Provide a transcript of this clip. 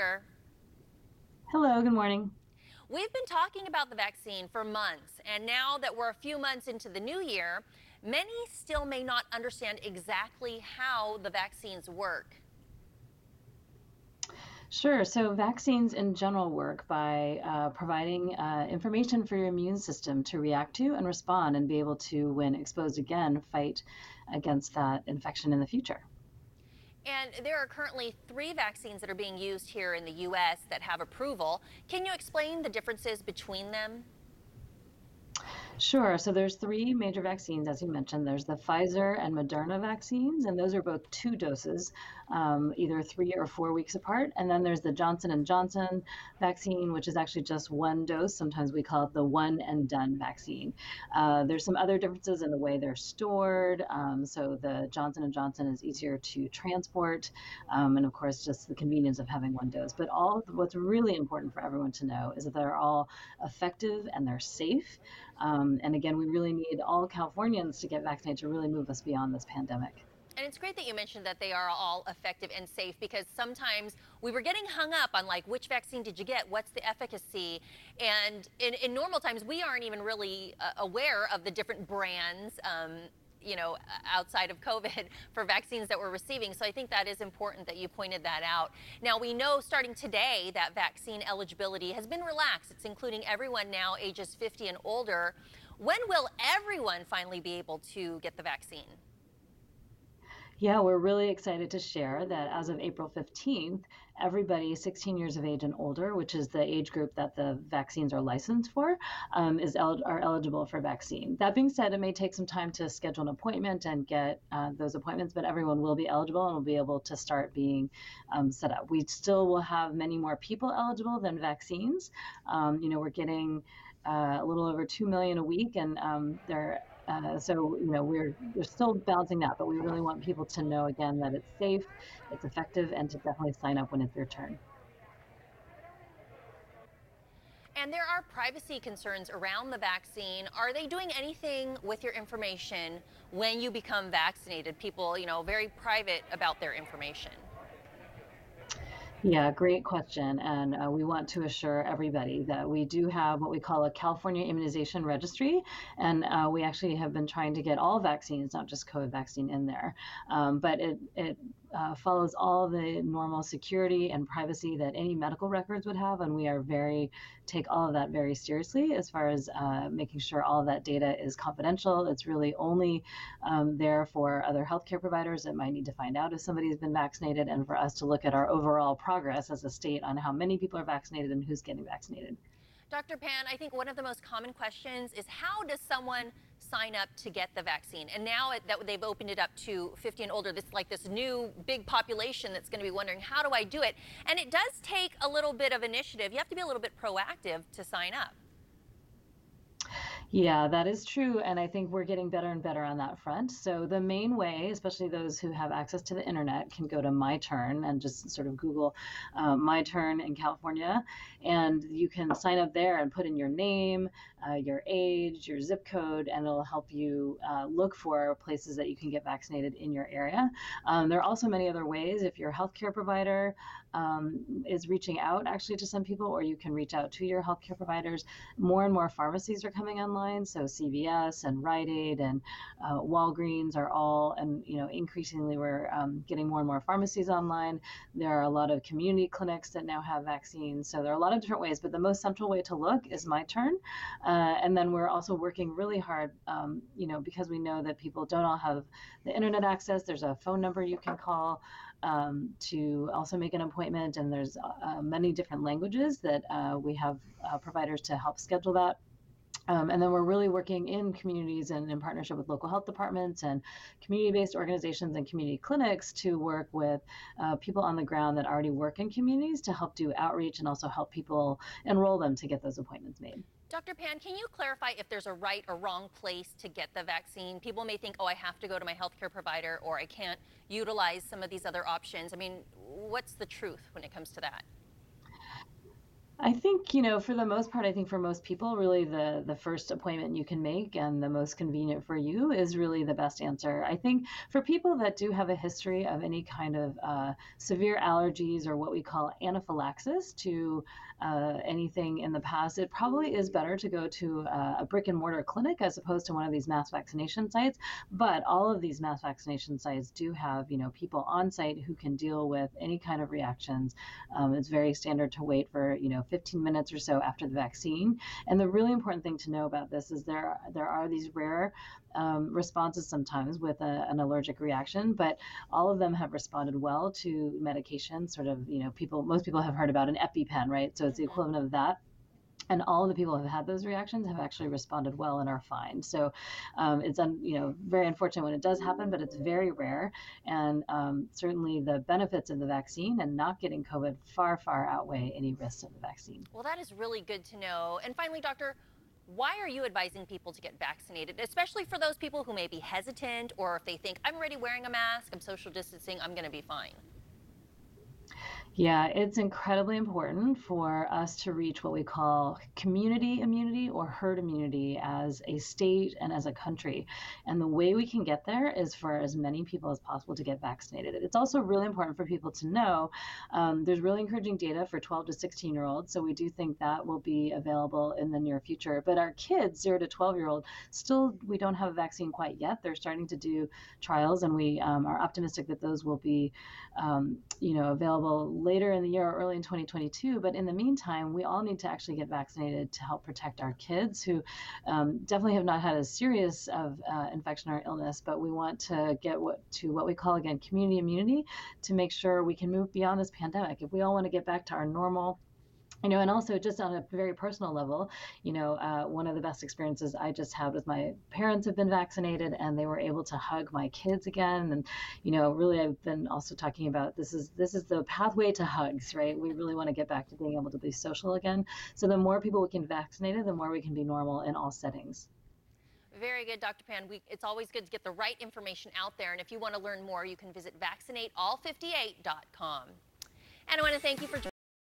Jennifer. Hello, good morning. We've been talking about the vaccine for months, and now that we're a few months into the new year, many still may not understand exactly how the vaccines work. Sure. So, vaccines in general work by providing information for your immune system to react to and respond and be able to, when exposed again, fight against that infection in the future. And there are currently 3 vaccines that are being used here in the U.S. that have approval. Can you explain the differences between them? Sure. So there's three major vaccines, as you mentioned. There's the Pfizer and Moderna vaccines, and those are both 2 doses, either 3 or 4 weeks apart. And then there's the Johnson and Johnson vaccine, which is actually just 1 dose. Sometimes we call it the one and done vaccine. There's some other differences in the way they're stored. So the Johnson and Johnson is easier to transport, and of course, just the convenience of having 1 dose. But what's really important for everyone to know is that they're all effective and they're safe. And again, we really need all Californians to get vaccinated to really move us beyond this pandemic. And it's great that you mentioned that they are all effective and safe, because sometimes we were getting hung up on like, which vaccine did you get? What's the efficacy? And in normal times, we aren't even really aware of the different brands, outside of COVID for vaccines that we're receiving. So I think that is important that you pointed that out. Now, we know starting today that vaccine eligibility has been relaxed. It's including everyone now ages 50 and older. When will everyone finally be able to get the vaccine? Yeah, we're really excited to share that as of April 15th, everybody 16 years of age and older, which is the age group that the vaccines are licensed for, are eligible for vaccine. That being said, it may take some time to schedule an appointment and get those appointments, but everyone will be eligible and will be able to start being set up. We still will have many more people eligible than vaccines. We're getting a little over 2 million a week, and we're still balancing that, but we really want people to know again that it's safe, it's effective, and to definitely sign up when it's your turn. And there are privacy concerns around the vaccine. Are they doing anything with your information when you become vaccinated? People, very private about their information. Yeah, great question. And we want to assure everybody that we do have what we call a California immunization registry. And we actually have been trying to get all vaccines, not just COVID vaccine, in there. But it follows all the normal security and privacy that any medical records would have. And we are take all of that very seriously as far as making sure all of that data is confidential. It's really only there for other healthcare providers that might need to find out if somebody's been vaccinated, and for us to look at our overall progress as a state on how many people are vaccinated and who's getting vaccinated. Dr. Pan, I think one of the most common questions is, how does someone sign up to get the vaccine? And now that they've opened it up to 50 and older, this new big population that's going to be wondering, how do I do it? And it does take a little bit of initiative. You have to be a little bit proactive to sign up. Yeah, that is true. And I think we're getting better and better on that front. So the main way, especially those who have access to the internet, can go to My Turn and just sort of Google My Turn in California. And you can sign up there and put in your name, your age, your zip code, and it'll help you look for places that you can get vaccinated in your area. There are also many other ways. If your healthcare provider is reaching out actually to some people, or you can reach out to your healthcare providers. More and more pharmacies are coming online, so CVS and Rite Aid and Walgreens are all, and increasingly we're getting more and more pharmacies online. There are a lot of community clinics that now have vaccines, so there are a lot of different ways, but the most central way to look is My Turn. And then we're also working really hard, because we know that people don't all have the internet access. There's a phone number you can call to also make an appointment, and there's many different languages that we have providers to help schedule that. And then we're really working in communities and in partnership with local health departments and community-based organizations and community clinics to work with people on the ground that already work in communities to help do outreach and also help people enroll them to get those appointments made. Dr. Pan, can you clarify if there's a right or wrong place to get the vaccine? People may think, oh, I have to go to my healthcare provider, or I can't utilize some of these other options. I mean, what's the truth when it comes to that? I think, for the most part, I think for most people, really the first appointment you can make and the most convenient for you is really the best answer. I think for people that do have a history of any kind of severe allergies or what we call anaphylaxis to anything in the past, it probably is better to go to a brick and mortar clinic as opposed to one of these mass vaccination sites. But all of these mass vaccination sites do have, people on site who can deal with any kind of reactions. It's very standard to wait for 15 minutes or so after the vaccine. And the really important thing to know about this is there are these rare responses sometimes with an allergic reaction, but all of them have responded well to medication. Sort of, most people have heard about an EpiPen, right? So it's the Hmm. equivalent of that, and all of the people who have had those reactions have actually responded well and are fine. So it's very unfortunate when it does happen, but it's very rare. And certainly the benefits of the vaccine and not getting COVID far, far outweigh any risks of the vaccine. Well, that is really good to know. And finally, doctor, why are you advising people to get vaccinated, especially for those people who may be hesitant, or if they think, I'm already wearing a mask, I'm social distancing, I'm going to be fine? Yeah, it's incredibly important for us to reach what we call community immunity or herd immunity as a state and as a country. And the way we can get there is for as many people as possible to get vaccinated. It's also really important for people to know there's really encouraging data for 12 to 16-year-olds. So we do think that will be available in the near future. But our kids, 0 to 12-year-old, still, we don't have a vaccine quite yet. They're starting to do trials, and we are optimistic that those will be available later in the year or early in 2022. But in the meantime, we all need to actually get vaccinated to help protect our kids who definitely have not had a serious of infection or illness. But we want to get to what we call, again, community immunity to make sure we can move beyond this pandemic. If we all want to get back to our normal, and also just on a very personal level, one of the best experiences I just had was my parents have been vaccinated and they were able to hug my kids again. And, really I've been also talking about this is the pathway to hugs, right? We really want to get back to being able to be social again. So the more people we can vaccinate, the more we can be normal in all settings. Very good, Dr. Pan. It's always good to get the right information out there. And if you want to learn more, you can visit vaccinateall58.com. And I want to thank you for